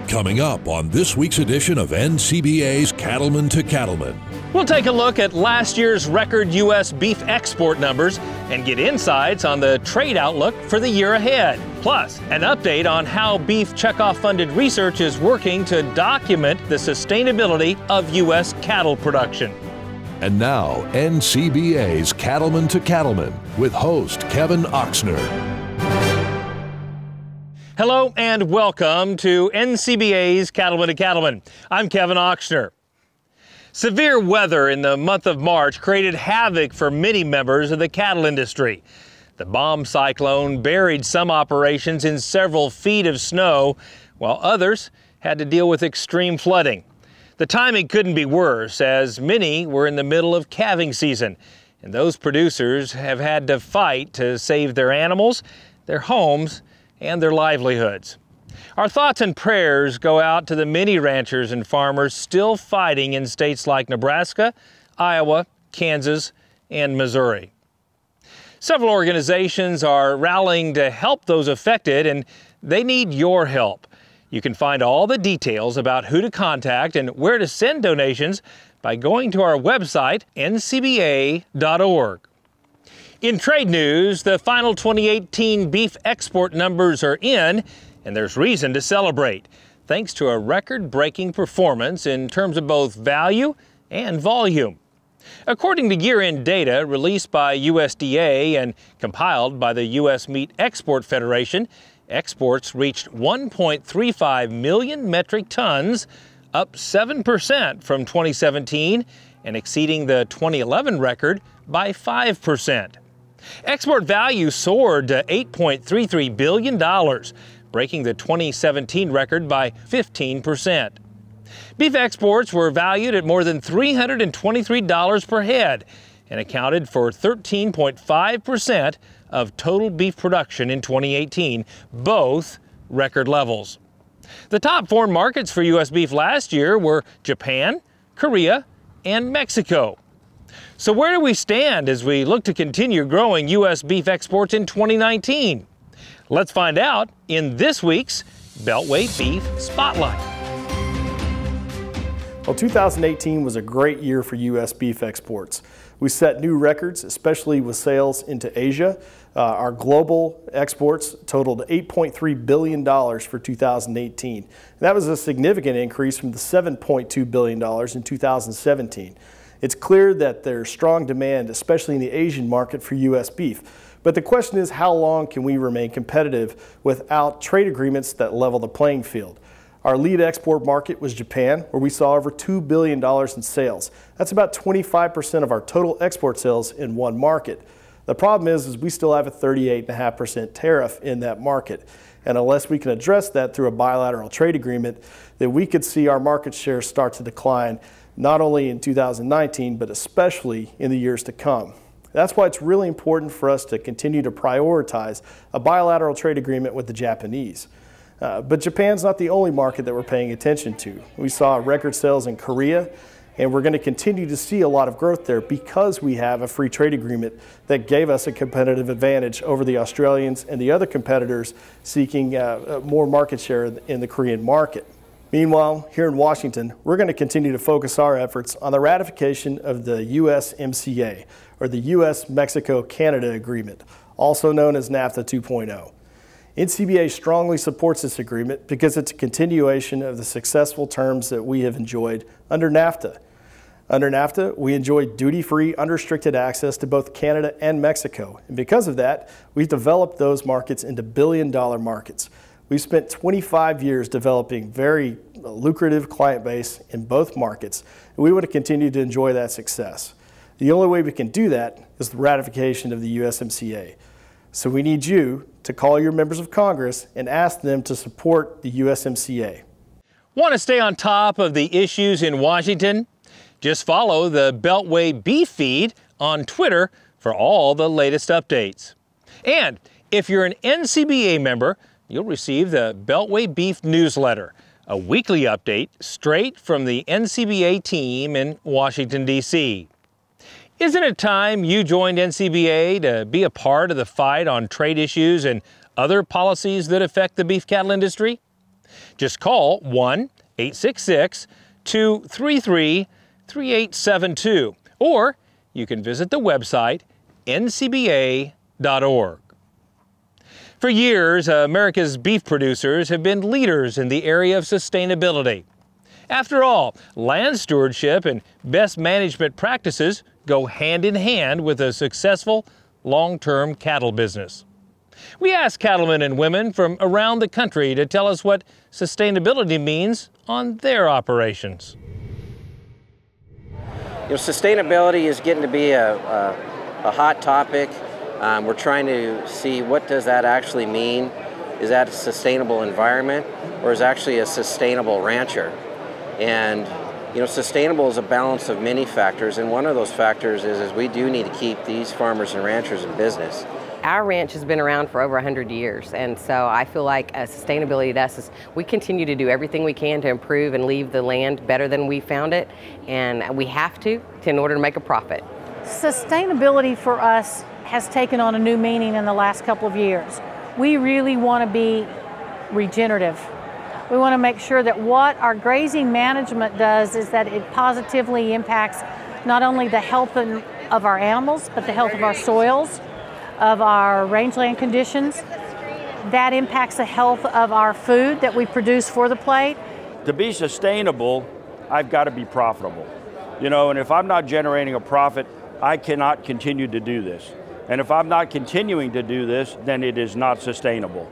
Coming up on this week's edition of Ncba's Cattleman to Cattleman. We'll take a look at last year's record U.S. beef export numbers and get insights on the trade outlook for the year ahead. Plus, an update on how Beef Checkoff funded research is working to document the sustainability of U.S. cattle production. And now, Ncba's Cattleman to Cattleman with host Kevin Oxner. Hello and welcome to Ncba's Cattleman to Cattleman. I'm Kevin Oxner. Severe weather in the month of March created havoc for many members of the cattle industry. The bomb cyclone buried some operations in several feet of snow, while others had to deal with extreme flooding. The timing couldn't be worse, as many were in the middle of calving season, and those producers have had to fight to save their animals, their homes, and their livelihoods. Our thoughts and prayers go out to the many ranchers and farmers still fighting in states like Nebraska, Iowa, Kansas, and Missouri. Several organizations are rallying to help those affected, and they need your help. You can find all the details about who to contact and where to send donations by going to our website, ncba.org. In trade news, the final 2018 beef export numbers are in, and there's reason to celebrate, thanks to a record-breaking performance in terms of both value and volume. According to year-end data released by USDA and compiled by the U.S. Meat Export Federation, exports reached 1.35 million metric tons, up 7% from 2017 and exceeding the 2011 record by 5%. Export value soared to $8.33 billion, breaking the 2017 record by 15%. Beef exports were valued at more than $323 per head and accounted for 13.5% of total beef production in 2018, both record levels. The top foreign markets for U.S. beef last year were Japan, Korea, and Mexico. So where do we stand as we look to continue growing U.S. beef exports in 2019? Let's find out in this week's Beltway Beef Spotlight. Well, 2018 was a great year for U.S. beef exports. We set new records, especially with sales into Asia. Our global exports totaled $8.3 billion for 2018. And that was a significant increase from the $7.2 billion in 2017. It's clear that there's strong demand, especially in the Asian market, for U.S. beef. But the question is, how long can we remain competitive without trade agreements that level the playing field? Our lead export market was Japan, where we saw over $2 billion in sales. That's about 25% of our total export sales in one market. The problem is we still have a 38.5% tariff in that market. And unless we can address that through a bilateral trade agreement, then we could see our market share start to decline, not only in 2019, but especially in the years to come. That's why it's really important for us to continue to prioritize a bilateral trade agreement with the Japanese. But Japan's not the only market that we're paying attention to. We saw record sales in Korea, and we're going to continue to see a lot of growth there because we have a free trade agreement that gave us a competitive advantage over the Australians and the other competitors seeking more market share in the Korean market. Meanwhile, here in Washington, we're going to continue to focus our efforts on the ratification of the USMCA, or the U.S.-Mexico-Canada Agreement, also known as NAFTA 2.0. Ncba strongly supports this agreement because it's a continuation of the successful terms that we have enjoyed under NAFTA. Under NAFTA, we enjoy duty-free, unrestricted access to both Canada and Mexico. And because of that, we've developed those markets into billion-dollar markets. We've spent 25 years developing very lucrative client base in both markets, and we want to continue to enjoy that success. The only way we can do that is the ratification of the USMCA. So we need you to call your members of Congress and ask them to support the USMCA. Want to stay on top of the issues in Washington? Just follow the Beltway Beef feed on Twitter for all the latest updates. And if you're an Ncba member, you'll receive the Beltway Beef newsletter, a weekly update straight from the Ncba team in Washington, D.C. Isn't it time you joined Ncba to be a part of the fight on trade issues and other policies that affect the beef cattle industry? Just call 1-866-233-3872, or you can visit the website ncba.org. For years, America's beef producers have been leaders in the area of sustainability. After all, land stewardship and best management practices go hand in hand with a successful long-term cattle business. We asked cattlemen and women from around the country to tell us what sustainability means on their operations. Sustainability is getting to be a hot topic. We're trying to see what does that actually mean. Is that a sustainable environment, or is it actually a sustainable rancher? And sustainable is a balance of many factors, and one of those factors is we do need to keep these farmers and ranchers in business. Our ranch has been around for over 100 years, and so I feel like sustainability to us is we continue to do everything we can to improve and leave the land better than we found it, and we have to in order to make a profit. Sustainability for us has taken on a new meaning in the last couple of years. We really want to be regenerative. We want to make sure that what our grazing management does is that it positively impacts not only the health of our animals, but the health of our soils, of our rangeland conditions. That impacts the health of our food that we produce for the plate. To be sustainable, I've got to be profitable. And if I'm not generating a profit, I cannot continue to do this. And if I'm not continuing to do this, then it is not sustainable.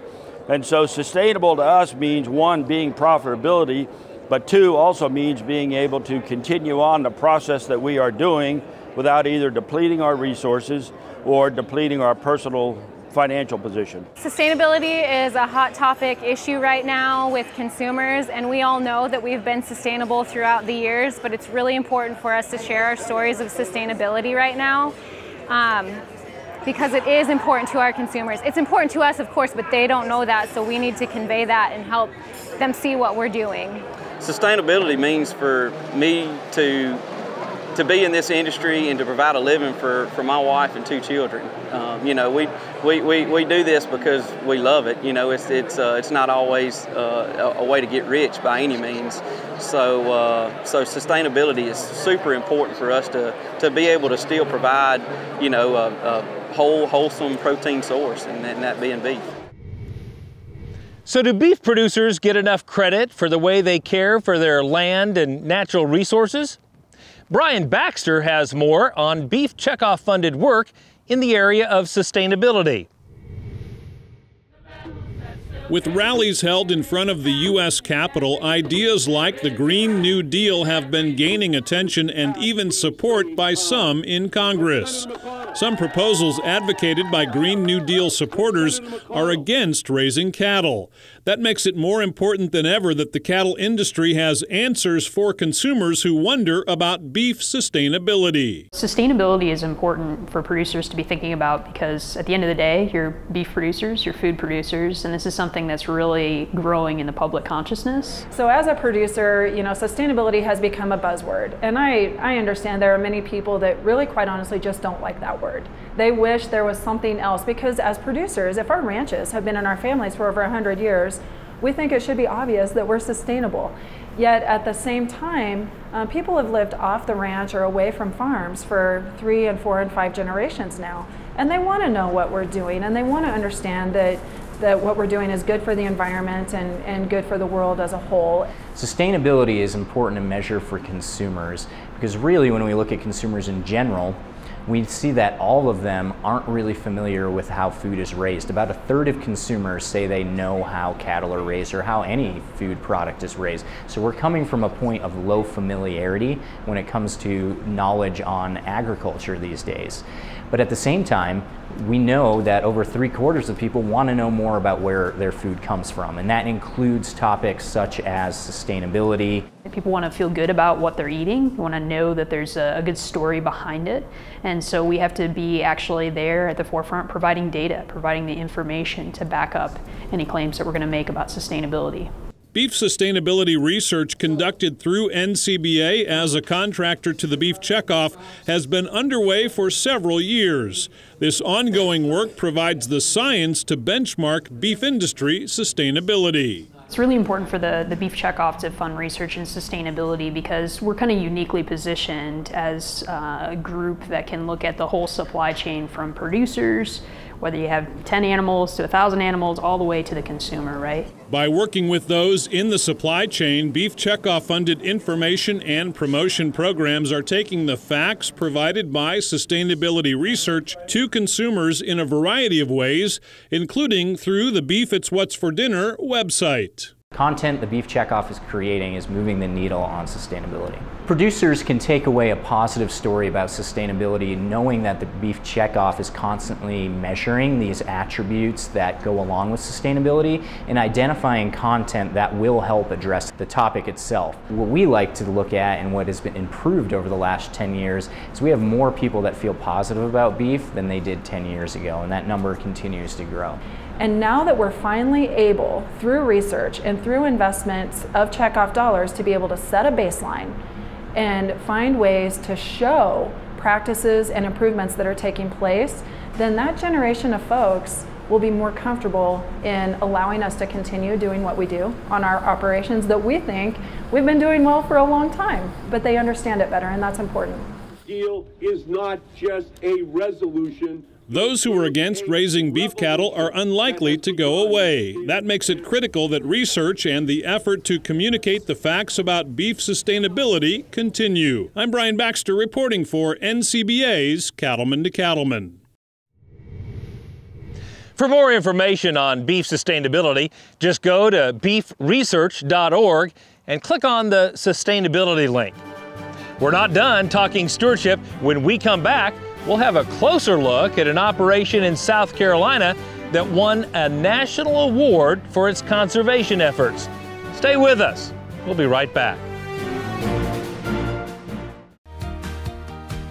And so sustainable to us means, one, being profitability, but two, also means being able to continue on the process that we are doing without either depleting our resources or depleting our personal financial position. Sustainability is a hot topic issue right now with consumers, and we all know that we've been sustainable throughout the years, but it's really important for us to share our stories of sustainability right now. Because it is important to our consumers. It's important to us, of course, but they don't know that, so we need to convey that and help them see what we're doing. Sustainability means for me to be in this industry and to provide a living for my wife and 2 children. We do this because we love it. It's not always a way to get rich by any means. So sustainability is super important for us to be able to still provide, a whole, wholesome protein source, and that being beef. So do beef producers get enough credit for the way they care for their land and natural resources? Brian Baxter has more on Beef Checkoff funded work in the area of sustainability. With rallies held in front of the U.S. Capitol, ideas like the Green New Deal have been gaining attention and even support by some in Congress. Some proposals advocated by Green New Deal supporters are against raising cattle. That makes it more important than ever that the cattle industry has answers for consumers who wonder about beef sustainability. Sustainability is important for producers to be thinking about because at the end of the day, you're beef producers, you're food producers, and this is something that's really growing in the public consciousness. So as a producer, sustainability has become a buzzword. And I understand there are many people that really, quite honestly, just don't like that word. They wish there was something else, because as producers, if our ranches have been in our families for over 100 years, we think it should be obvious that we're sustainable. Yet at the same time, people have lived off the ranch or away from farms for 3 and 4 and 5 generations now. And they want to know what we're doing, and they want to understand that what we're doing is good for the environment and good for the world as a whole. Sustainability is important to measure for consumers, because really when we look at consumers in general, we see that all of them aren't really familiar with how food is raised. About 1/3 of consumers say they know how cattle are raised or how any food product is raised. So we're coming from a point of low familiarity when it comes to knowledge on agriculture these days. But at the same time, we know that over 3/4 of people want to know more about where their food comes from, and that includes topics such as sustainability. People want to feel good about what they're eating. They want to know that there's a good story behind it, and so we have to be actually there at the forefront providing data, providing the information to back up any claims that we're going to make about sustainability. Beef sustainability research conducted through Ncba as a contractor to the Beef Checkoff has been underway for several years. This ongoing work provides the science to benchmark beef industry sustainability. It's really important for the Beef Checkoff to fund research and sustainability because we're kind of uniquely positioned as a group that can look at the whole supply chain from producers, whether you have 10 animals to 1,000 animals, all the way to the consumer, right? By working with those in the supply chain, Beef Checkoff funded information and promotion programs are taking the facts provided by sustainability research to consumers in a variety of ways, including through the Beef It's What's for Dinner website. Content the Beef Checkoff is creating is moving the needle on sustainability. Producers can take away a positive story about sustainability knowing that the Beef Checkoff is constantly measuring these attributes that go along with sustainability and identifying content that will help address the topic itself. What we like to look at and what has been improved over the last 10 years is we have more people that feel positive about beef than they did 10 years ago, and that number continues to grow. And now that we're finally able, through research and through investments of checkoff dollars, to be able to set a baseline and find ways to show practices and improvements that are taking place, then that generation of folks will be more comfortable in allowing us to continue doing what we do on our operations that we think we've been doing well for a long time, but they understand it better, and that's important. Deal is not just a resolution. Those who are against raising beef cattle are unlikely to go away. That makes it critical that research and the effort to communicate the facts about beef sustainability continue. I'm Brian Baxter reporting for Ncba's Cattleman to Cattleman. For more information on beef sustainability, just go to beefresearch.org and click on the sustainability link. We're not done talking stewardship. When we come back, we'll have a closer look at an operation in South Carolina that won a national award for its conservation efforts. Stay with us. We'll be right back.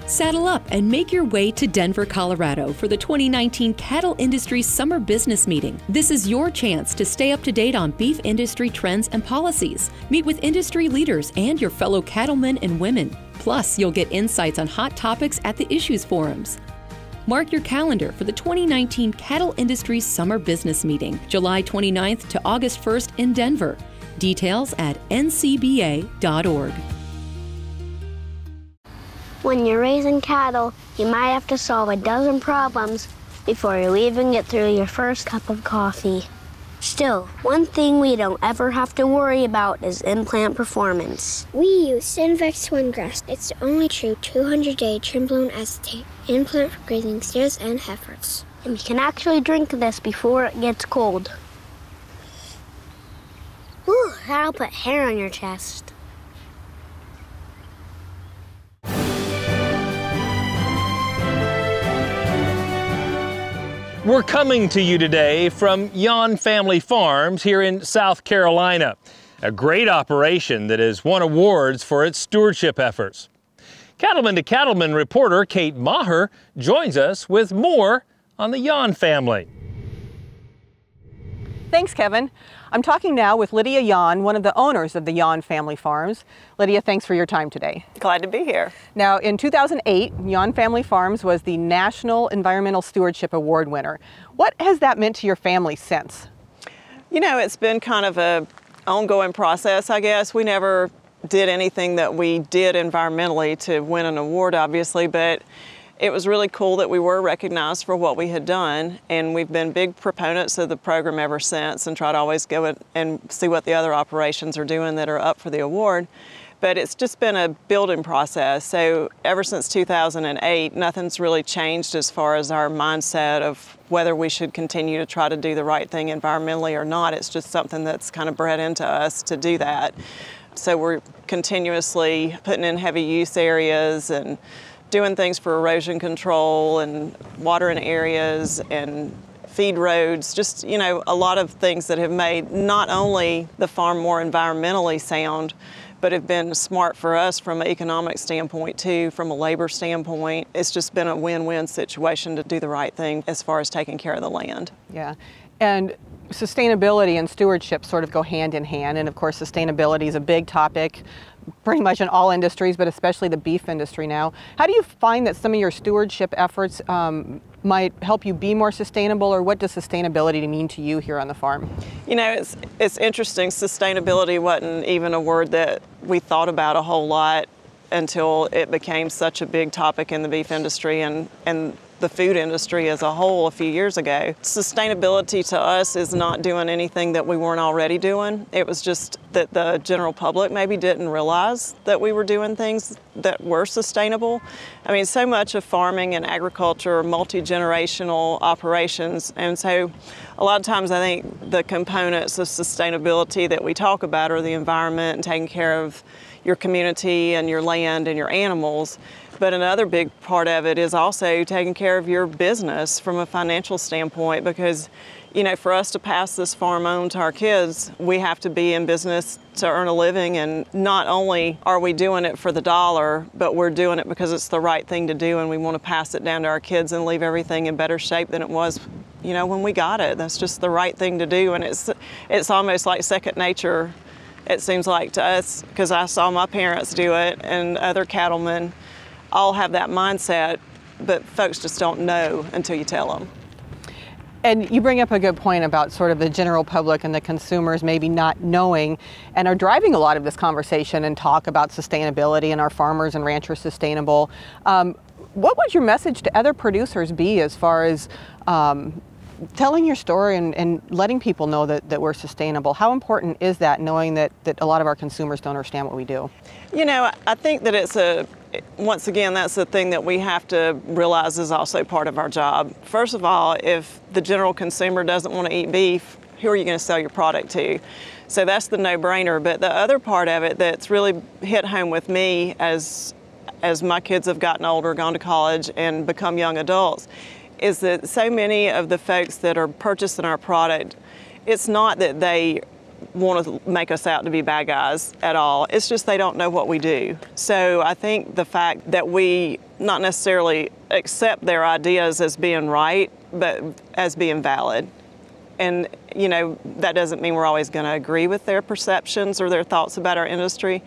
Saddle up and make your way to Denver, Colorado for the 2019 Cattle Industry Summer Business Meeting. This is your chance to stay up to date on beef industry trends and policies. Meet with industry leaders and your fellow cattlemen and women. Plus, you'll get insights on hot topics at the Issues Forums. Mark your calendar for the 2019 Cattle Industry Summer Business Meeting, July 29th to August 1st in Denver. Details at ncba.org. When you're raising cattle, you might have to solve a dozen problems before you even get through your first cup of coffee. Still, one thing we don't ever have to worry about is implant performance. We use Synvex Swingrass. It's the only true 200-day trim-blown acetate implant for grazing steers and heifers. And you can actually drink this before it gets cold. Ooh, that'll put hair on your chest. We're coming to you today from Yon Family Farms here in South Carolina, a great operation that has won awards for its stewardship efforts. Cattleman to Cattleman reporter Kate Maher joins us with more on the Yon family. Thanks, Kevin. I'm talking now with Lydia Yon, one of the owners of the Yon Family Farms. Lydia, thanks for your time today. Glad to be here. Now, in 2008, Yon Family Farms was the National Environmental Stewardship Award winner. What has that meant to your family since? You know, it's been kind of an ongoing process, I guess. We never did anything that we did environmentally to win an award, obviously, but it was really cool that we were recognized for what we had done, and we've been big proponents of the program ever since and try to always go and see what the other operations are doing that are up for the award. But it's just been a building process. So ever since 2008, nothing's really changed as far as our mindset of whether we should continue to try to do the right thing environmentally or not. It's just something that's kind of bred into us to do that. So we're continuously putting in heavy use areas and doing things for erosion control and watering areas and feed roads, just, you know, a lot of things that have made not only the farm more environmentally sound, but have been smart for us from an economic standpoint too, from a labor standpoint. It's just been a win-win situation to do the right thing as far as taking care of the land. Yeah. And sustainability and stewardship sort of go hand in hand, and of course sustainability is a big topic pretty much in all industries, but especially the beef industry now. How do you find that some of your stewardship efforts might help you be more sustainable, or what does sustainability mean to you here on the farm? You know, it's interesting. Sustainability wasn't even a word that we thought about a whole lot until it became such a big topic in the beef industry and the food industry as a whole a few years ago. Sustainability to us is not doing anything that we weren't already doing. It was just that the general public maybe didn't realize that we were doing things that were sustainable. I mean, so much of farming and agriculture are multi-generational operations, and so a lot of times I think the components of sustainability that we talk about are the environment and taking care of your community and your land and your animals. But another big part of it is also taking care of your business from a financial standpoint, because, you know, for us to pass this farm on to our kids, we have to be in business to earn a living. And not only are we doing it for the dollar, but we're doing it because it's the right thing to do, and we want to pass it down to our kids and leave everything in better shape than it was, you know, when we got it. That's just the right thing to do, and it's almost like second nature, it seems like to us, because I saw my parents do it and other cattlemen all have that mindset, but folks just don't know until you tell them. And you bring up a good point about sort of the general public and the consumers maybe not knowing and are driving a lot of this conversation and talk about sustainability and our farmers and ranchers sustainable. What would your message to other producers be as far as telling your story and letting people know that we're sustainable? How important is that, knowing that a lot of our consumers don't understand what we do? You know, I think that once again, that's the thing that we have to realize is also part of our job. First of all, if the general consumer doesn't want to eat beef, who are you going to sell your product to? So that's the no-brainer. But the other part of it that's really hit home with me as my kids have gotten older, gone to college, and become young adults, is that so many of the folks that are purchasing our product, it's not that they want to make us out to be bad guys at all. It's just they don't know what we do. So I think the fact that we not necessarily accept their ideas as being right, but as being valid. And, you know, that doesn't mean we're always going to agree with their perceptions or their thoughts about our industry,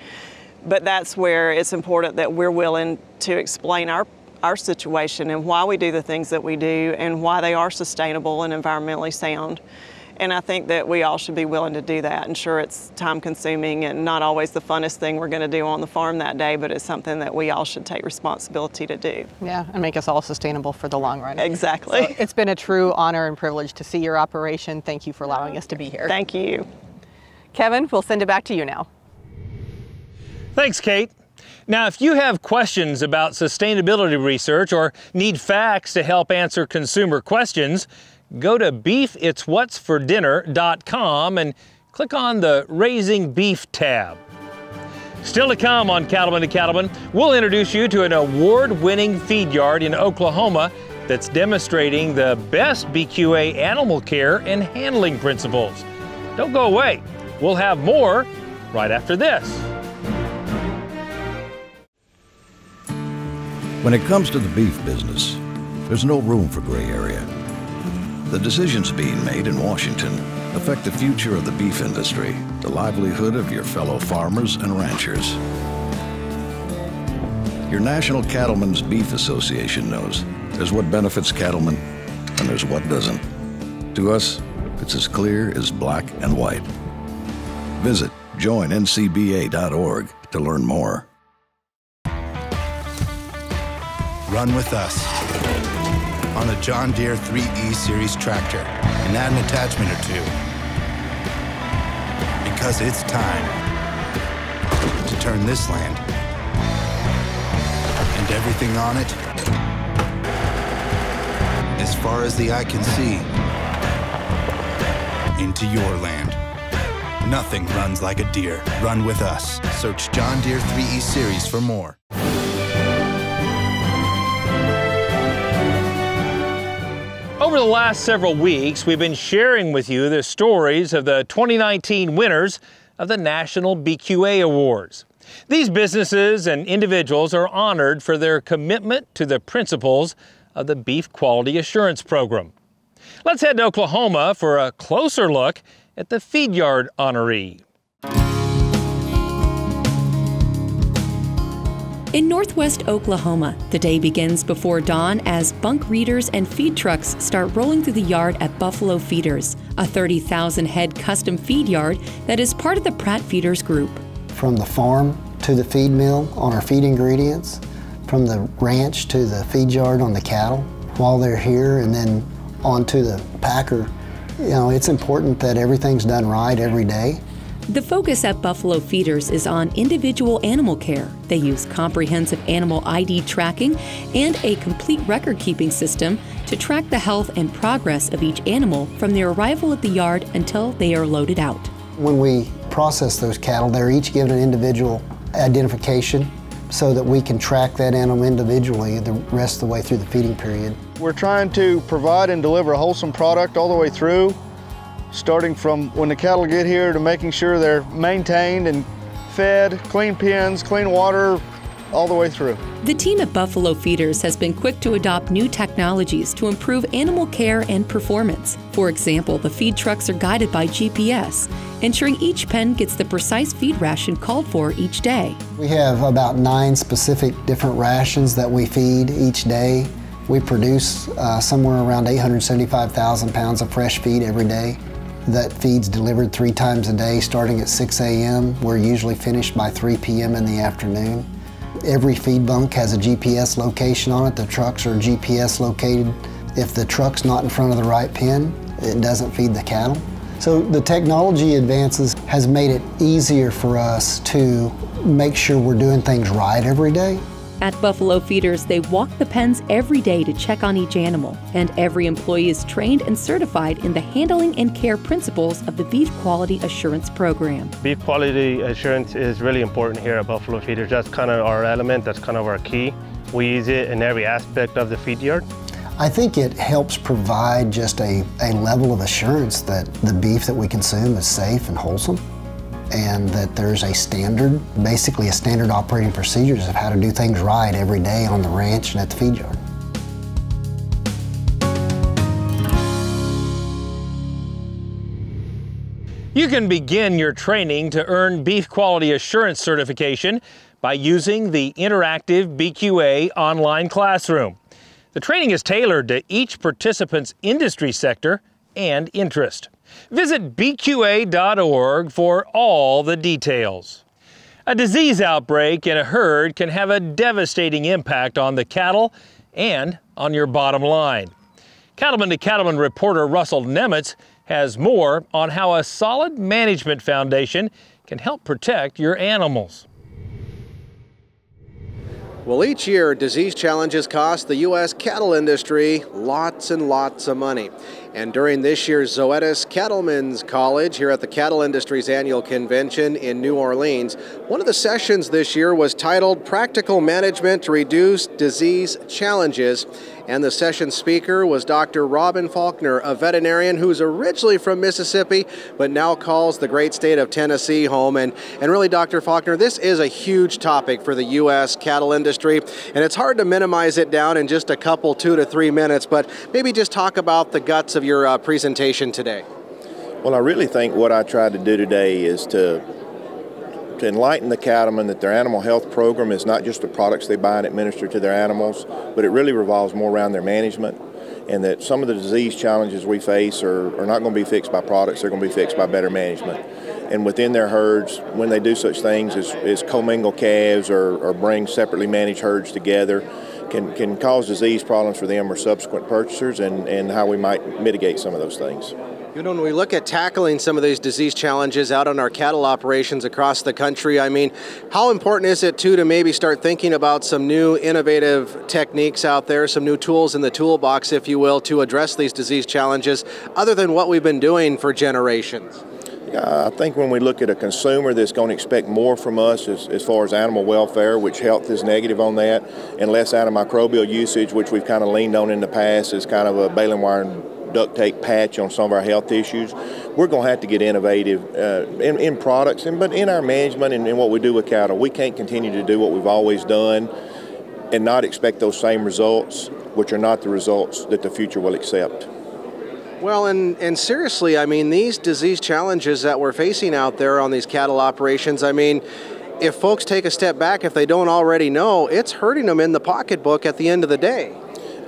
but that's where it's important that we're willing to explain our situation and why we do the things that we do and why they are sustainable and environmentally sound. And I think that we all should be willing to do that. And sure, it's time consuming and not always the funnest thing we're going to do on the farm that day, but it's something that we all should take responsibility to do. Yeah, and make us all sustainable for the long run. Exactly. So it's been a true honor and privilege to see your operation. Thank you for allowing us to be here. Thank you. Kevin, we'll send it back to you now. Thanks, Kate. Now, if you have questions about sustainability research or need facts to help answer consumer questions, go to beefitswhatsfordinner.com and click on the Raising Beef tab. Still to come on Cattleman to Cattleman, we'll introduce you to an award-winning feed yard in Oklahoma that's demonstrating the best BQA animal care and handling principles. Don't go away. We'll have more right after this. When it comes to the beef business, there's no room for gray area. The decisions being made in Washington affect the future of the beef industry, the livelihood of your fellow farmers and ranchers. Your National Cattlemen's Beef Association knows there's what benefits cattlemen and there's what doesn't. To us, it's as clear as black and white. Visit joinncba.org to learn more. Run with us on a John Deere 3E Series tractor and add an attachment or two. Because it's time to turn this land and everything on it, as far as the eye can see, into your land. Nothing runs like a Deere. Run with us. Search John Deere 3E Series for more. Over the last several weeks, we've been sharing with you the stories of the 2019 winners of the National BQA Awards. These businesses and individuals are honored for their commitment to the principles of the Beef Quality Assurance Program. Let's head to Oklahoma for a closer look at the feed yard honoree. In northwest Oklahoma, the day begins before dawn as bunk readers and feed trucks start rolling through the yard at Buffalo Feeders, a 30,000 head custom feed yard that is part of the Pratt Feeders Group. From the farm to the feed mill on our feed ingredients, from the ranch to the feed yard on the cattle while they're here, and then on to the packer. You know, it's important that everything's done right every day. The focus at Buffalo Feeders is on individual animal care. They use comprehensive animal ID tracking and a complete record-keeping system to track the health and progress of each animal from their arrival at the yard until they are loaded out. When we process those cattle, they're each given an individual identification so that we can track that animal individually the rest of the way through the feeding period. We're trying to provide and deliver a wholesome product all the way through, starting from when the cattle get here to making sure they're maintained and fed, clean pens, clean water, all the way through. The team at Buffalo Feeders has been quick to adopt new technologies to improve animal care and performance. For example, the feed trucks are guided by GPS, ensuring each pen gets the precise feed ration called for each day. We have about 9 specific different rations that we feed each day. We produce somewhere around 875,000 pounds of fresh feed every day. That feed's delivered 3 times a day, starting at 6 a.m. We're usually finished by 3 p.m. in the afternoon. Every feed bunk has a GPS location on it. The trucks are GPS located. If the truck's not in front of the right pen, it doesn't feed the cattle. So the technology advances has made it easier for us to make sure we're doing things right every day. At Buffalo Feeders, they walk the pens every day to check on each animal, and every employee is trained and certified in the handling and care principles of the Beef Quality Assurance Program. Beef quality assurance is really important here at Buffalo Feeders. That's kind of our element, that's kind of our key. We use it in every aspect of the feed yard. I think it helps provide just a level of assurance that the beef that we consume is safe and wholesome, and that there's a standard, basically a standard operating procedures of how to do things right every day on the ranch and at the feed yard. You can begin your training to earn Beef Quality Assurance certification by using the interactive BQA online classroom. The training is tailored to each participant's industry sector and interest. Visit bqa.org for all the details. A disease outbreak in a herd can have a devastating impact on the cattle and on your bottom line. Cattleman to Cattleman reporter Russell Nemitz has more on how a solid management foundation can help protect your animals. Well, each year, disease challenges cost the U.S. cattle industry lots and lots of money. And during this year's Zoetis Cattlemen's College here at the Cattle Industry's annual convention in New Orleans, one of the sessions this year was titled Practical Management to Reduce Disease Challenges. And the session speaker was Dr. Robin Faulkner, a veterinarian who's originally from Mississippi, but now calls the great state of Tennessee home. And really, Dr. Faulkner, this is a huge topic for the U.S. cattle industry, and it's hard to minimize it down in just a couple 2 to 3 minutes, but maybe just talk about the guts of your presentation today. Well, I really think what I tried to do today is to enlighten the cattlemen that their animal health program is not just the products they buy and administer to their animals, but it really revolves more around their management, and that some of the disease challenges we face are not going to be fixed by products, they're going to be fixed by better management. And within their herds, when they do such things as commingle calves or bring separately managed herds together, can cause disease problems for them or subsequent purchasers, and how we might mitigate some of those things. You know, when we look at tackling some of these disease challenges out on our cattle operations across the country, I mean, how important is it, too, to maybe start thinking about some new innovative techniques out there, some new tools in the toolbox, if you will, to address these disease challenges, other than what we've been doing for generations? Yeah, I think when we look at a consumer that's going to expect more from us as far as animal welfare, which health is negative on that, and less antimicrobial usage, which we've kind of leaned on in the past as kind of a baling wire and duct tape patch on some of our health issues, we're going to have to get innovative in products, but in our management and in what we do with cattle. We can't continue to do what we've always done and not expect those same results, which are not the results that the future will accept. Well, and seriously, I mean, these disease challenges that we're facing out there on these cattle operations, I mean, if folks take a step back, if they don't already know, it's hurting them in the pocketbook at the end of the day.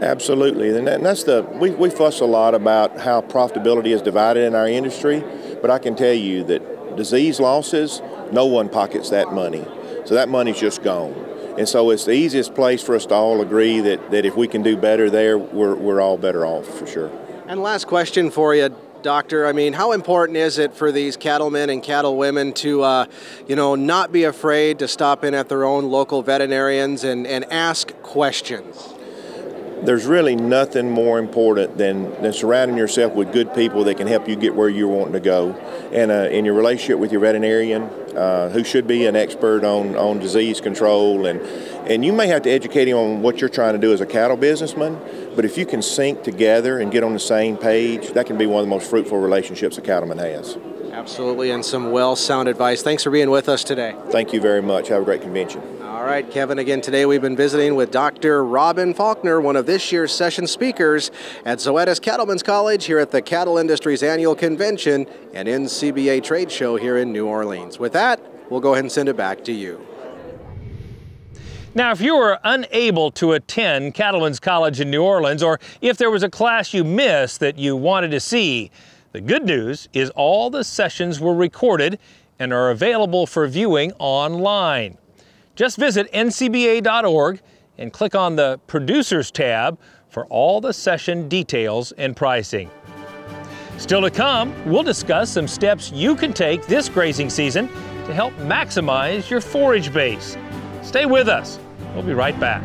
Absolutely, and that's we fuss a lot about how profitability is divided in our industry, but I can tell you that disease losses, no one pockets that money. So that money's just gone. And so it's the easiest place for us to all agree that if we can do better there, we're all better off for sure. And last question for you, Doctor. I mean, how important is it for these cattlemen and cattlewomen to, not be afraid to stop in at their own local veterinarians and ask questions? There's really nothing more important than surrounding yourself with good people that can help you get where you're wanting to go. And in your relationship with your veterinarian, who should be an expert on disease control, and you may have to educate him on what you're trying to do as a cattle businessman, but if you can sync together and get on the same page, that can be one of the most fruitful relationships a cattleman has. Absolutely, and some well-sound advice. Thanks for being with us today. Thank you very much. Have a great convention. All right, Kevin, again, today we've been visiting with Dr. Robin Faulkner, one of this year's session speakers at Zoetis Cattlemen's College here at the Cattle Industry's Annual Convention and Ncba Trade Show here in New Orleans. With that, we'll go ahead and send it back to you. Now, if you were unable to attend Cattlemen's College in New Orleans, or if there was a class you missed that you wanted to see, the good news is all the sessions were recorded and are available for viewing online. Just visit ncba.org and click on the Producers tab for all the session details and pricing. Still to come, we'll discuss some steps you can take this grazing season to help maximize your forage base. Stay with us. We'll be right back.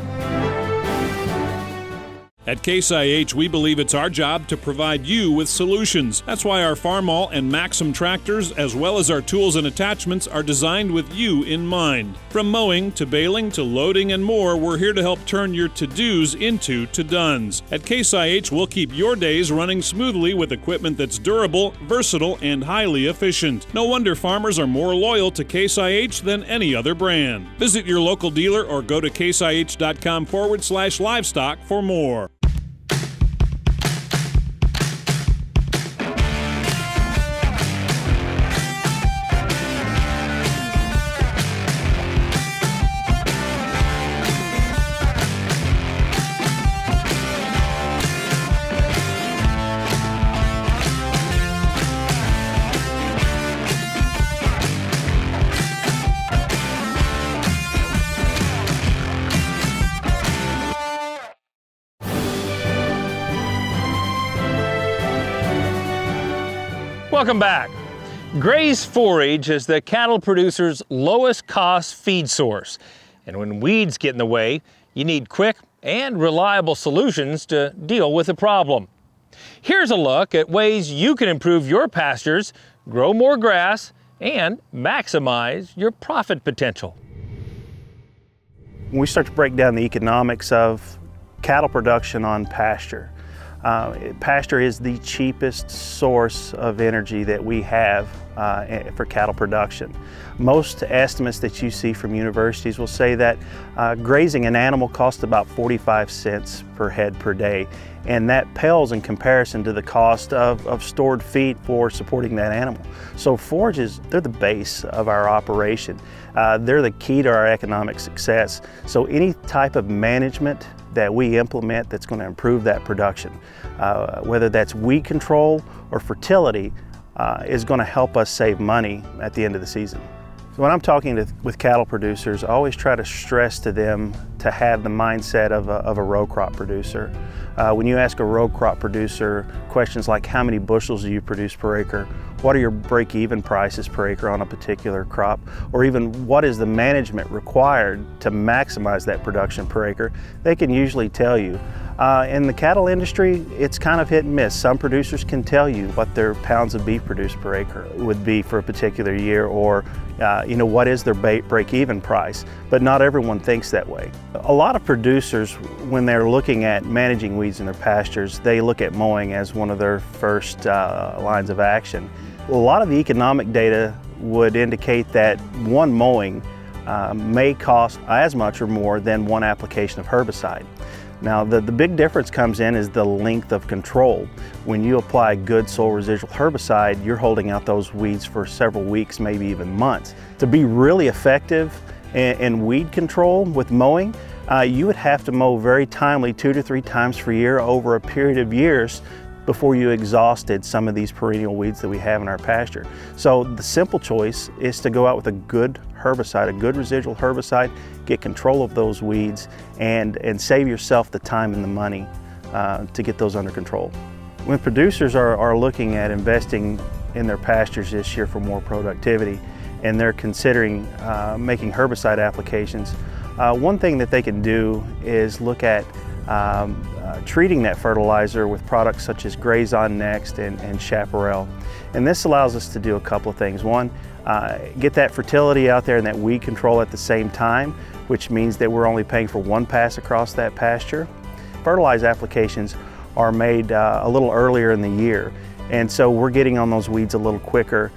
At Case IH, we believe it's our job to provide you with solutions. That's why our Farmall and Maxim tractors, as well as our tools and attachments, are designed with you in mind. From mowing to baling to loading and more, we're here to help turn your to-dos into to-dones. At Case IH, we'll keep your days running smoothly with equipment that's durable, versatile, and highly efficient. No wonder farmers are more loyal to Case IH than any other brand. Visit your local dealer or go to caseih.com/livestock for more. Welcome back. Graze forage is the cattle producer's lowest cost feed source. And when weeds get in the way, you need quick and reliable solutions to deal with the problem. Here's a look at ways you can improve your pastures, grow more grass, and maximize your profit potential. When we start to break down the economics of cattle production on pasture, pasture is the cheapest source of energy that we have for cattle production. Most estimates that you see from universities will say that grazing an animal costs about 45 cents per head per day, and that pales in comparison to the cost of stored feed for supporting that animal. So forages, they're the base of our operation. They're the key to our economic success. So any type of management that we implement that's going to improve that production, whether that's weed control or fertility, is going to help us save money at the end of the season. So when I'm talking with cattle producers, I always try to stress to them to have the mindset of a row crop producer. When you ask a row crop producer questions like how many bushels do you produce per acre, what are your break-even prices per acre on a particular crop, or even what is the management required to maximize that production per acre, they can usually tell you. In the cattle industry, it's kind of hit and miss. Some producers can tell you what their pounds of beef produced per acre would be for a particular year, or what is their break-even price, but not everyone thinks that way. A lot of producers, when they're looking at managing weeds in their pastures, they look at mowing as one of their first lines of action. A lot of the economic data would indicate that one mowing may cost as much or more than one application of herbicide. Now the big difference comes in is the length of control. When you apply good soil residual herbicide, you're holding out those weeds for several weeks, maybe even months. To be really effective in weed control with mowing, you would have to mow very timely 2 to 3 times per year over a period of years before you exhausted some of these perennial weeds that we have in our pasture. So the simple choice is to go out with a good herbicide, a good residual herbicide, get control of those weeds and save yourself the time and the money to get those under control. When producers are looking at investing in their pastures this year for more productivity and they're considering making herbicide applications, one thing that they can do is look at treating that fertilizer with products such as Grazon Next and Chaparral. And this allows us to do a couple of things. One, get that fertility out there and that weed control at the same time, which means that we're only paying for one pass across that pasture. Fertilizer applications are made a little earlier in the year, and so we're getting on those weeds a little quicker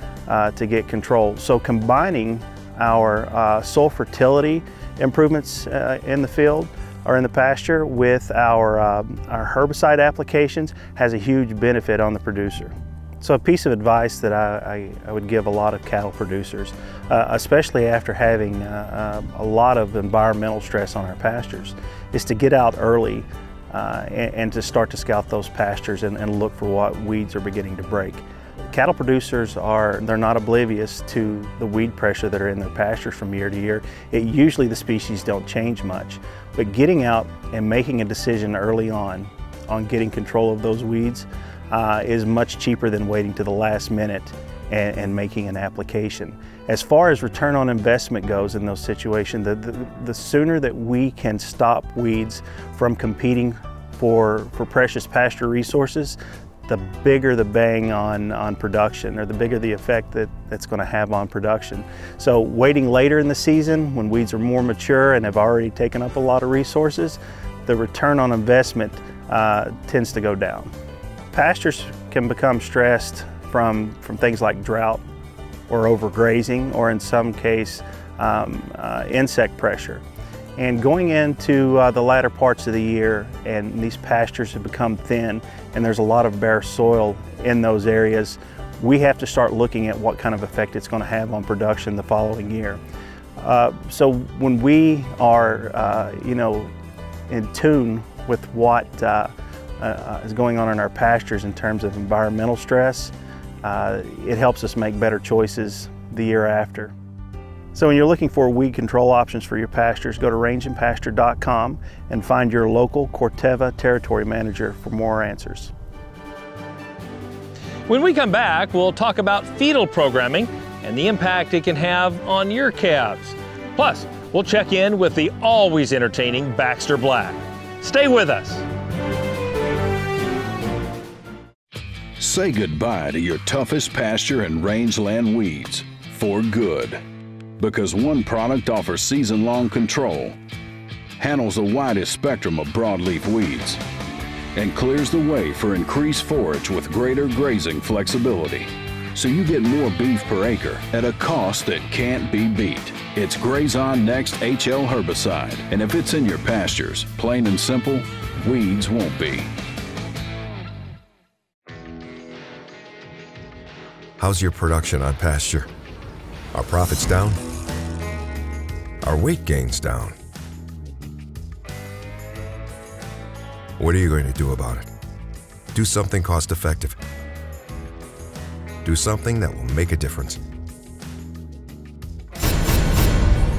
to get control. So combining our soil fertility improvements in the field or in the pasture with our herbicide applications has a huge benefit on the producer. So a piece of advice that I would give a lot of cattle producers, especially after having a lot of environmental stress on our pastures, is to get out early and to start to scout those pastures and look for what weeds are beginning to break. Cattle producers they're not oblivious to the weed pressure that are in their pastures from year to year. Usually the species don't change much, but getting out and making a decision early on getting control of those weeds is much cheaper than waiting to the last minute and making an application. As far as return on investment goes in those situations, the sooner that we can stop weeds from competing for precious pasture resources, the bigger the bang on production, or the bigger the effect that's going to have on production. So waiting later in the season when weeds are more mature and have already taken up a lot of resources, the return on investment tends to go down. Pastures can become stressed from things like drought or overgrazing, or in some case insect pressure. And going into the latter parts of the year and these pastures have become thin and there's a lot of bare soil in those areas, we have to start looking at what kind of effect it's going to have on production the following year. So when we are in tune with what is going on in our pastures in terms of environmental stress, it helps us make better choices the year after. So when you're looking for weed control options for your pastures, go to rangeandpasture.com and find your local Corteva territory manager for more answers. When we come back, we'll talk about fetal programming and the impact it can have on your calves. Plus, we'll check in with the always entertaining Baxter Black. Stay with us. Say goodbye to your toughest pasture and rangeland weeds for good. Because one product offers season-long control, handles the widest spectrum of broadleaf weeds, and clears the way for increased forage with greater grazing flexibility. So you get more beef per acre at a cost that can't be beat. It's Grazon Next HL herbicide, and if it's in your pastures, plain and simple, weeds won't be. How's your production on pasture? Are profits down? Are weight gains down? What are you going to do about it? Do something cost-effective. Do something that will make a difference.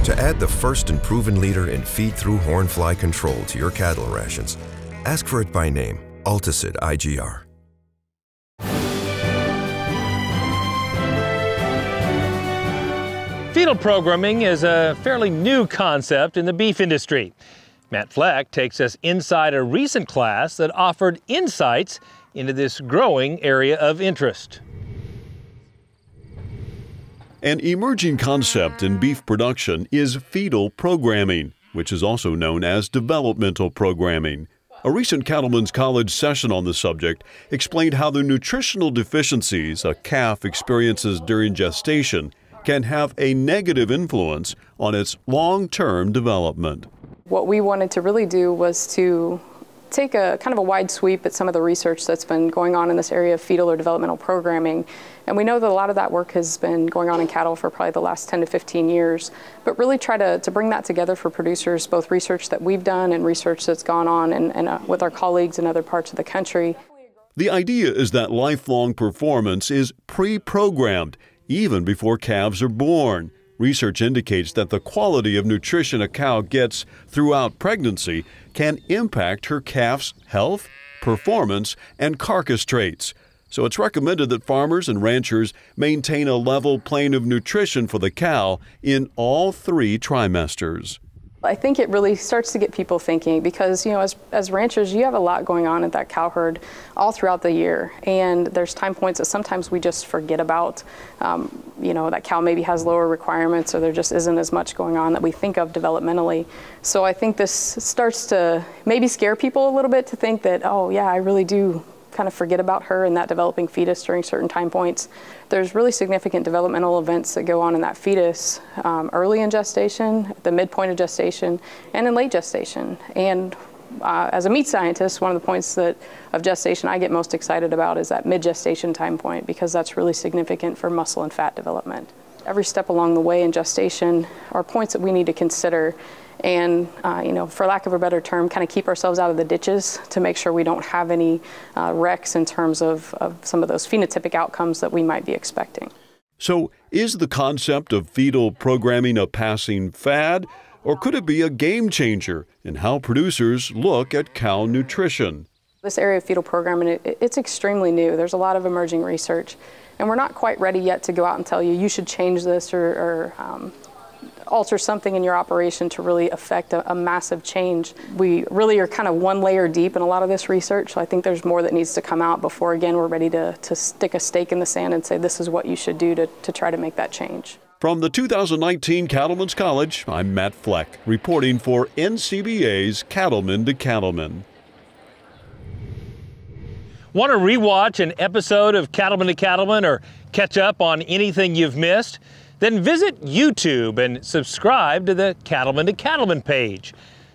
To add the first and proven leader in feed-through hornfly control to your cattle rations, ask for it by name, Alticid IGR. Fetal programming is a fairly new concept in the beef industry. Matt Fleck takes us inside a recent class that offered insights into this growing area of interest. An emerging concept in beef production is fetal programming, which is also known as developmental programming. A recent Cattlemen's College session on the subject explained how the nutritional deficiencies a calf experiences during gestation can have a negative influence on its long-term development. What we wanted to really do was to take a kind of a wide sweep at some of the research that's been going on in this area of fetal or developmental programming. And we know that a lot of that work has been going on in cattle for probably the last 10 to 15 years, but really try to bring that together for producers, both research that we've done and research that's gone on and with our colleagues in other parts of the country. The idea is that lifelong performance is pre-programmed even before calves are born. Research indicates that the quality of nutrition a cow gets throughout pregnancy can impact her calf's health, performance, and carcass traits. So it's recommended that farmers and ranchers maintain a level plane of nutrition for the cow in all 3 trimesters. I think it really starts to get people thinking because, you know, as ranchers, you have a lot going on at that cow herd all throughout the year. And there's time points that sometimes we just forget about. You know, that cow maybe has lower requirements or there just isn't as much going on that we think of developmentally. So I think this starts to maybe scare people a little bit to think that, oh yeah, I really do kind of forget about her and that developing fetus during certain time points. There's really significant developmental events that go on in that fetus early in gestation, at the midpoint of gestation, and in late gestation. And as a meat scientist, one of the points of gestation I get most excited about is that mid-gestation time point because that's really significant for muscle and fat development. Every step along the way in gestation are points that we need to consider and, you know, for lack of a better term, kind of keep ourselves out of the ditches to make sure we don't have any wrecks in terms of some of those phenotypic outcomes that we might be expecting. So is the concept of fetal programming a passing fad, or could it be a game changer in how producers look at cow nutrition? This area of fetal programming, it's extremely new. There's a lot of emerging research, and we're not quite ready yet to go out and tell you, you should change this or alter something in your operation to really affect a massive change. We really are kind of one layer deep in a lot of this research, so I think there's more that needs to come out before, again, we're ready to stick a stake in the sand and say this is what you should do to try to make that change. From the 2019 Cattlemen's College, I'm Matt Fleck, reporting for NCBA's Cattlemen to Cattlemen. Want to rewatch an episode of Cattlemen to Cattlemen or catch up on anything you've missed? Then visit YouTube and subscribe to the Cattlemen to Cattlemen page.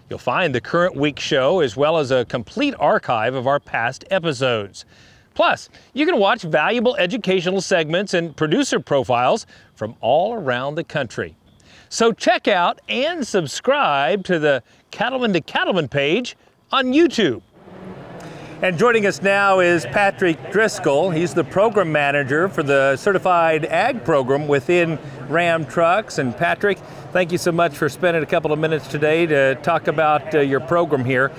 You'll find the current week's show as well as a complete archive of our past episodes. Plus, you can watch valuable educational segments and producer profiles from all around the country. So check out and subscribe to the Cattlemen to Cattlemen page on YouTube. And joining us now is Patrick Driscoll. He's the program manager for the Certified Ag program within Ram Trucks. And Patrick, thank you so much for spending a couple of minutes today to talk about your program here.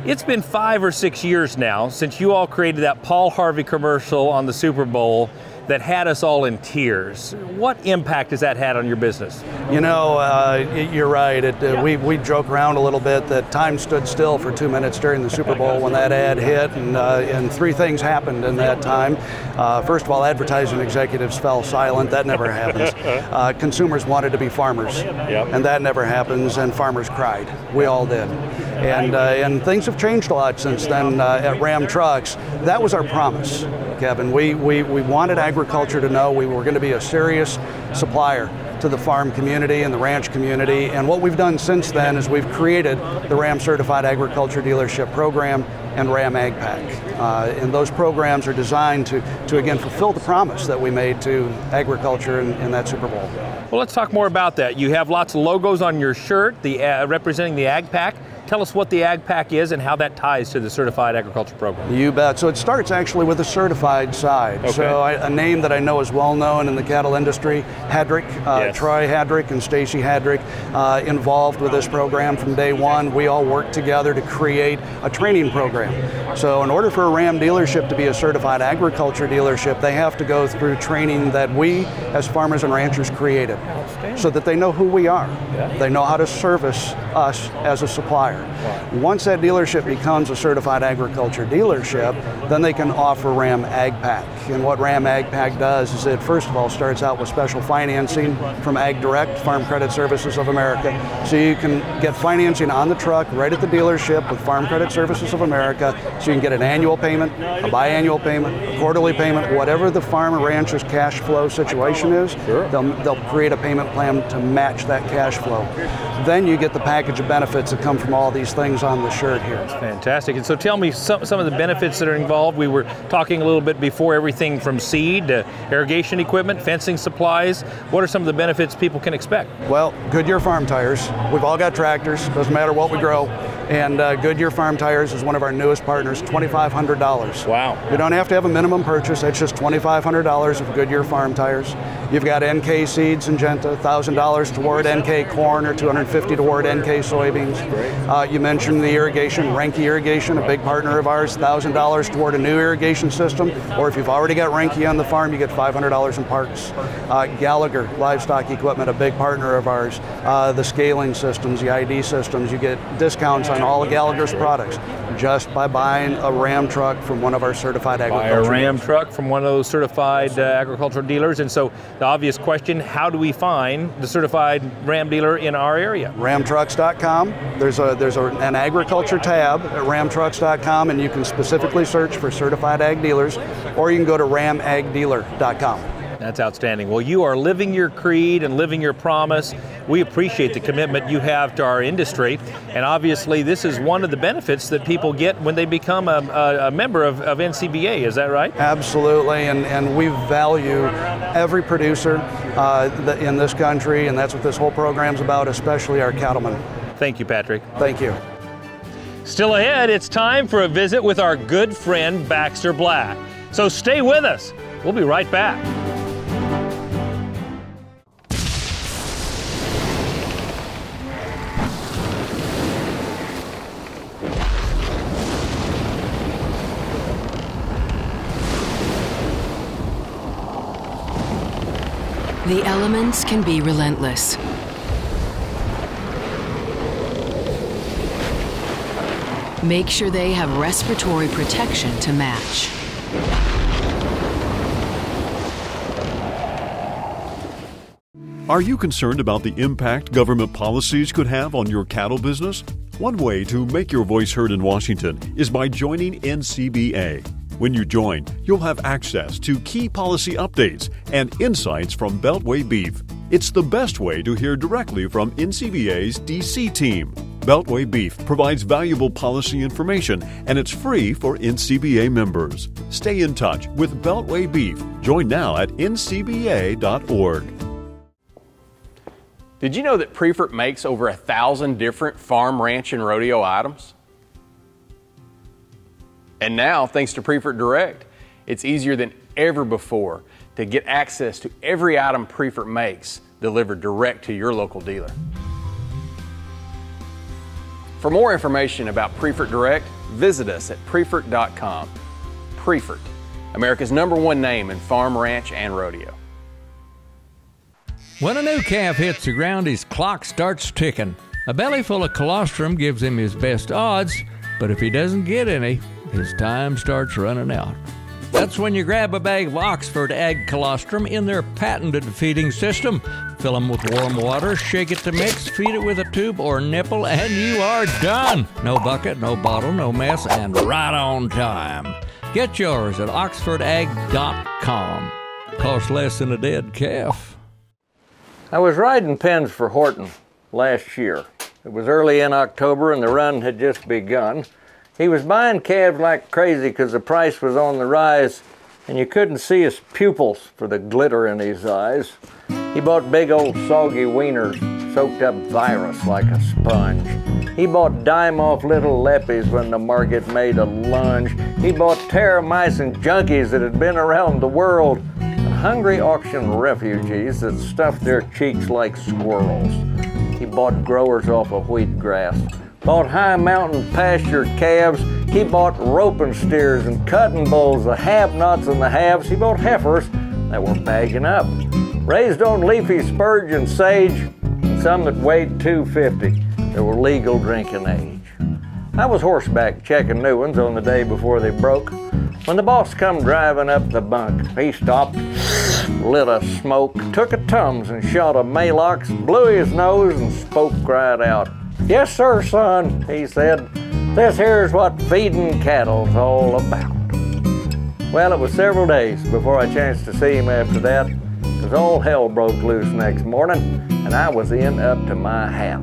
It's been 5 or 6 years now since you all created that Paul Harvey commercial on the Super Bowl that had us all in tears. What impact has that had on your business? You know, you're right. We joke around a little bit that time stood still for 2 minutes during the Super Bowl when that ad hit, and 3 things happened in that time. First of all, advertising executives fell silent. That never happens. Consumers wanted to be farmers, and that never happens, and farmers cried. We all did. And things have changed a lot since then at Ram Trucks. That was our promise, Kevin. We wanted agriculture to know we were going to be a serious supplier to the farm community and the ranch community. And what we've done since then is we've created the Ram Certified Agriculture Dealership Program and Ram Ag Pack. And those programs are designed to again fulfill the promise that we made to agriculture in that Super Bowl. Well, let's talk more about that. You have lots of logos on your shirt, representing the Ag Pack. Tell us what the Ag Pack is and how that ties to the Certified Agriculture Program. You bet. So it starts actually with the certified side. Okay. So a name that I know is well known in the cattle industry, Hadrick, yes. Troy Hadrick and Stacy Hadrick, involved with this program from day one. We all worked together to create a training program. So in order for a Ram dealership to be a certified agriculture dealership, they have to go through training that we as farmers and ranchers created so that they know who we are. Yeah. They know how to service us as a supplier. Wow. Once that dealership becomes a certified agriculture dealership, then they can offer Ram Ag Pack. And what Ram Ag Pack does is it first of all starts out with special financing from Ag Direct, Farm Credit Services of America. So you can get financing on the truck right at the dealership with Farm Credit Services of America. So you can get an annual payment, a biannual payment, a quarterly payment, whatever the farm or rancher's cash flow situation is, sure. They'll create a payment plan to match that cash flow. Then you get the package of benefits that come from all all these things on the shirt here. That's fantastic. And so tell me some of the benefits that are involved. We were talking a little bit before, everything from seed to irrigation equipment, fencing supplies. What are some of the benefits people can expect? Well, Goodyear farm tires. We've all got tractors, doesn't matter what we grow. And Goodyear Farm Tires is one of our newest partners, $2,500. Wow. You don't have to have a minimum purchase. It's just $2,500 of Goodyear Farm Tires. You've got NK seeds, Syngenta, $1,000 toward NK corn or $250 toward NK soybeans. You mentioned the irrigation, Renke Irrigation, a big partner of ours, $1,000 toward a new irrigation system. Or if you've already got Renke on the farm, you get $500 in parts. Gallagher Livestock Equipment, a big partner of ours. The scaling systems, the ID systems, you get discounts on all of Gallagher's products just by buying a Ram truck from one of our certified agricultural dealers. Buy a Ram truck from one of those certified agricultural dealers. And so the obvious question, how do we find the certified Ram dealer in our area? Ramtrucks.com. There's an agriculture tab at ramtrucks.com, and you can specifically search for certified ag dealers, or you can go to ramagdealer.com. That's outstanding. Well, you are living your creed and living your promise. We appreciate the commitment you have to our industry. And obviously, this is one of the benefits that people get when they become a member of NCBA. Is that right? Absolutely. And we value every producer in this country, and that's what this whole program's about, especially our cattlemen. Thank you, Patrick. Thank you. Still ahead, it's time for a visit with our good friend, Baxter Black. So stay with us. We'll be right back. The elements can be relentless. Make sure they have respiratory protection to match. Are you concerned about the impact government policies could have on your cattle business? One way to make your voice heard in Washington is by joining NCBA. When you join, you'll have access to key policy updates and insights from Beltway Beef. It's the best way to hear directly from NCBA's DC team. Beltway Beef provides valuable policy information, and it's free for NCBA members. Stay in touch with Beltway Beef. Join now at ncba.org. Did you know that Prefert makes over 1,000 different farm, ranch, and rodeo items? And now, thanks to Prefert Direct, it's easier than ever before to get access to every item Prefert makes delivered direct to your local dealer. For more information about Prefert Direct, visit us at prefert.com. Prefert, America's #1 name in farm, ranch, and rodeo. When a new calf hits the ground, his clock starts ticking. A belly full of colostrum gives him his best odds, but if he doesn't get any, his time starts running out. That's when you grab a bag of Oxford Ag Colostrum in their patented feeding system. Fill them with warm water, shake it to mix, feed it with a tube or nipple, and you are done. No bucket, no bottle, no mess, and right on time. Get yours at oxfordag.com. Costs less than a dead calf. I was riding pens for Horton last year. It was early in October and the run had just begun. He was buying calves like crazy because the price was on the rise and you couldn't see his pupils for the glitter in his eyes. He bought big old soggy wieners, soaked up virus like a sponge. He bought dime-off little leppies when the market made a lunge. He bought terramycin junkies that had been around the world, and hungry auction refugees that stuffed their cheeks like squirrels. He bought growers off of wheatgrass, bought high mountain pastured calves. He bought roping steers and cutting bulls, the have-nots and the haves. He bought heifers that were bagging up, raised on leafy spurge and sage, and some that weighed 250 that were legal drinking age. I was horseback checking new ones on the day before they broke. When the boss come driving up the bunk, he stopped, lit a smoke, took a Tums and shot a Malox, blew his nose and spoke right out. "Yes, sir, son," he said, "this here's what feeding cattle's all about." Well, it was several days before I chanced to see him after that, because all hell broke loose next morning, and I was in up to my hat.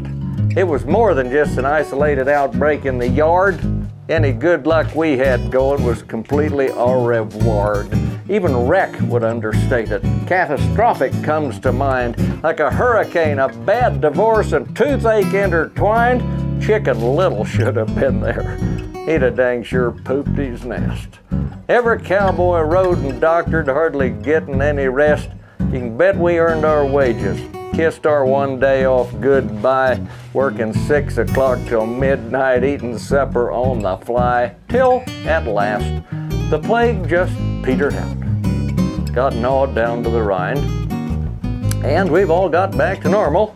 It was more than just an isolated outbreak in the yard. Any good luck we had going was completely au revoir. Even wreck would understate it. Catastrophic comes to mind, like a hurricane, a bad divorce, and toothache intertwined. Chicken Little should have been there. He'd have dang sure pooped his nest. Every cowboy rode and doctored, hardly getting any rest. You can bet we earned our wages. Kissed our one day off goodbye, working 6 o'clock till midnight, eating supper on the fly, till at last the plague just petered out. Got gnawed down to the rind, and we've all got back to normal,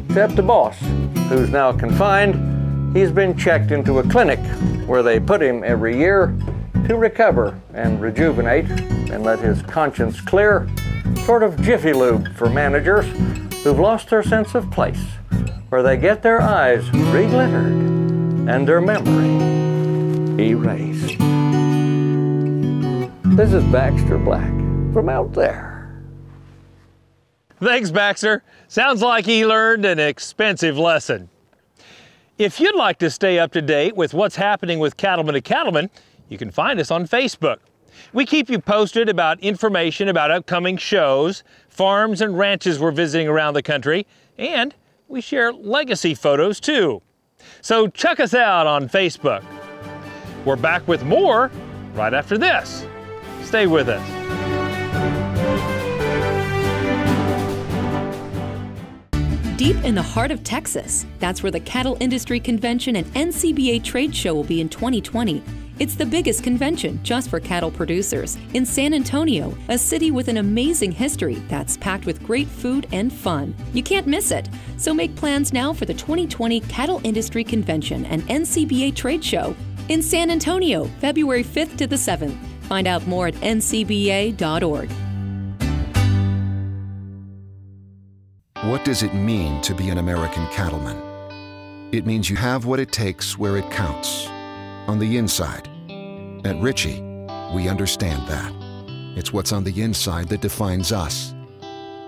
except the boss, who's now confined. He's been checked into a clinic where they put him every year to recover and rejuvenate and let his conscience clear. Sort of Jiffy Lube for managers who've lost their sense of place, where they get their eyes re-glittered and their memory erased. This is Baxter Black from out there. Thanks, Baxter. Sounds like he learned an expensive lesson. If you'd like to stay up to date with what's happening with Cattlemen to Cattlemen, you can find us on Facebook. We keep you posted about information about upcoming shows, farms and ranches we're visiting around the country, and we share legacy photos too. So check us out on Facebook. We're back with more right after this. Stay with us. Deep in the heart of Texas, that's where the Cattle Industry Convention and Ncba Trade Show will be in 2020. It's the biggest convention just for cattle producers in San Antonio, a city with an amazing history that's packed with great food and fun. You can't miss it. So make plans now for the 2020 Cattle Industry Convention and Ncba Trade Show in San Antonio, February 5th to the 7th. Find out more at ncba.org. What does it mean to be an American cattleman? It means you have what it takes where it counts, on the inside. At Ritchie, we understand that. It's what's on the inside that defines us.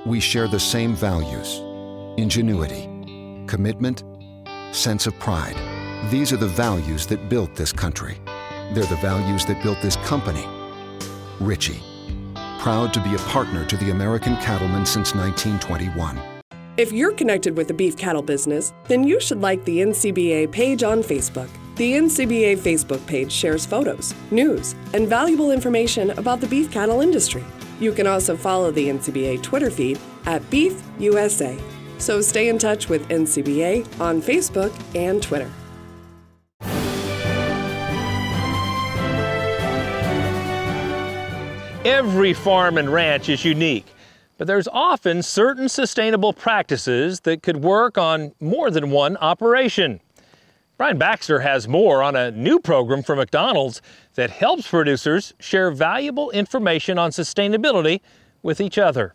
We share the same values: ingenuity, commitment, sense of pride. These are the values that built this country. They're the values that built this company. Ritchie, proud to be a partner to the American cattleman since 1921. If you're connected with the beef cattle business, then you should like the Ncba page on Facebook. The Ncba Facebook page shares photos, news, and valuable information about the beef cattle industry. You can also follow the Ncba Twitter feed at Beef USA. So stay in touch with Ncba on Facebook and Twitter. Every farm and ranch is unique, but there's often certain sustainable practices that could work on more than one operation. Brian Baxter has more on a new program for McDonald's that helps producers share valuable information on sustainability with each other.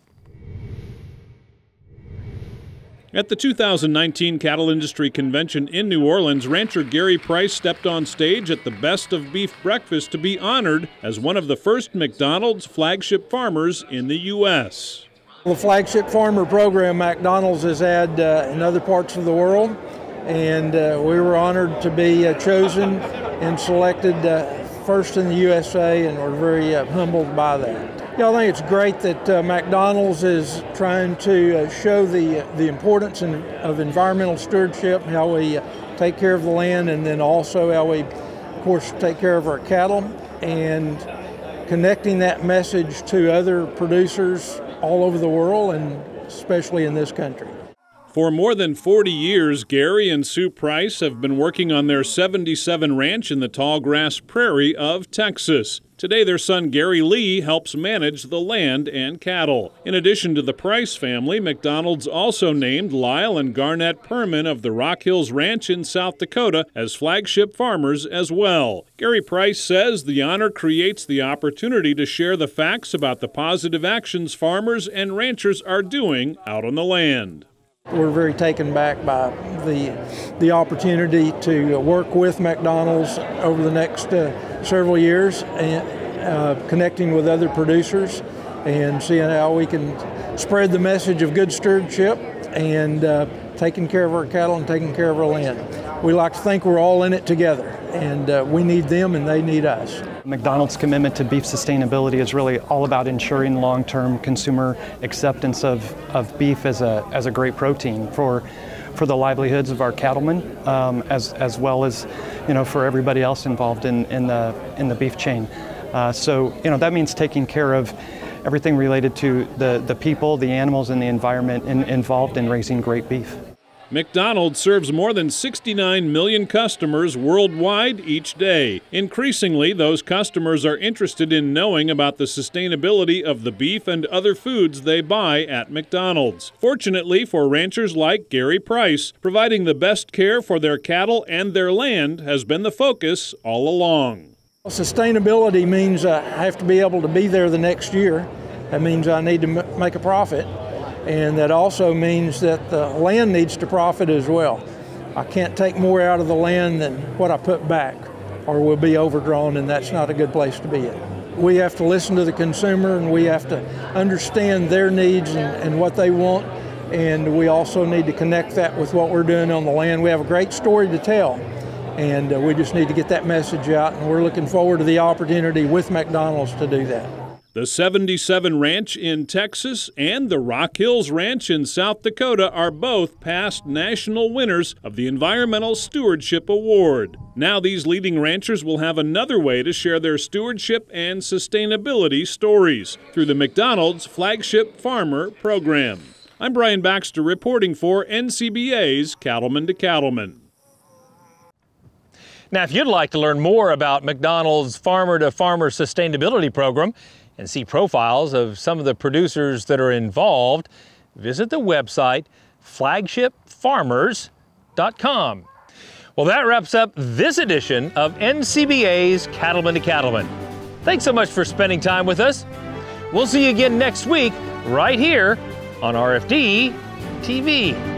At the 2019 Cattle Industry Convention in New Orleans, rancher Gary Price stepped on stage at the Best of Beef breakfast to be honored as one of the first McDonald's flagship farmers in the U.S. The flagship farmer program McDonald's has had in other parts of the world, and we were honored to be chosen and selected first in the USA, and we're very humbled by that. Yeah, I think it's great that McDonald's is trying to show the importance of environmental stewardship, how we take care of the land, and then also how we, of course, take care of our cattle, and connecting that message to other producers all over the world, and especially in this country. For more than 40 years, Gary and Sue Price have been working on their 77 ranch in the tallgrass prairie of Texas. Today, their son Gary Lee helps manage the land and cattle. In addition to the Price family, McDonald's also named Lyle and Garnett Perman of the Rock Hills Ranch in South Dakota as flagship farmers as well. Gary Price says the honor creates the opportunity to share the facts about the positive actions farmers and ranchers are doing out on the land. We're very taken back by the opportunity to work with McDonald's over the next several years, and connecting with other producers and seeing how we can spread the message of good stewardship and taking care of our cattle and taking care of our land. We like to think we're all in it together, and we need them and they need us. McDonald's commitment to beef sustainability is really all about ensuring long-term consumer acceptance of beef as a great protein for the livelihoods of our cattlemen, as well as, you know, for everybody else involved in the beef chain. So, you know, that means taking care of everything related to the people, the animals, and the environment involved in raising great beef. McDonald's serves more than 69 million customers worldwide each day. Increasingly, those customers are interested in knowing about the sustainability of the beef and other foods they buy at McDonald's. Fortunately for ranchers like Gary Price, providing the best care for their cattle and their land has been the focus all along. Sustainability means I have to be able to be there the next year. That means I need to make a profit. And that also means that the land needs to profit as well. I can't take more out of the land than what I put back, or we'll be overdrawn, and that's not a good place to be in. We have to listen to the consumer, and we have to understand their needs and what they want, and we also need to connect that with what we're doing on the land. We have a great story to tell, and we just need to get that message out, and we're looking forward to the opportunity with McDonald's to do that. The 77 Ranch in Texas and the Rock Hills Ranch in South Dakota are both past national winners of the Environmental Stewardship Award. Now these leading ranchers will have another way to share their stewardship and sustainability stories through the McDonald's Flagship Farmer Program. I'm Brian Baxter reporting for NCBA's Cattleman to Cattleman. Now, if you'd like to learn more about McDonald's Farmer to Farmer Sustainability Program and see profiles of some of the producers that are involved, visit the website flagshipfarmers.com. Well, that wraps up this edition of NCBA's Cattleman to Cattleman. Thanks so much for spending time with us. We'll see you again next week right here on RFD TV.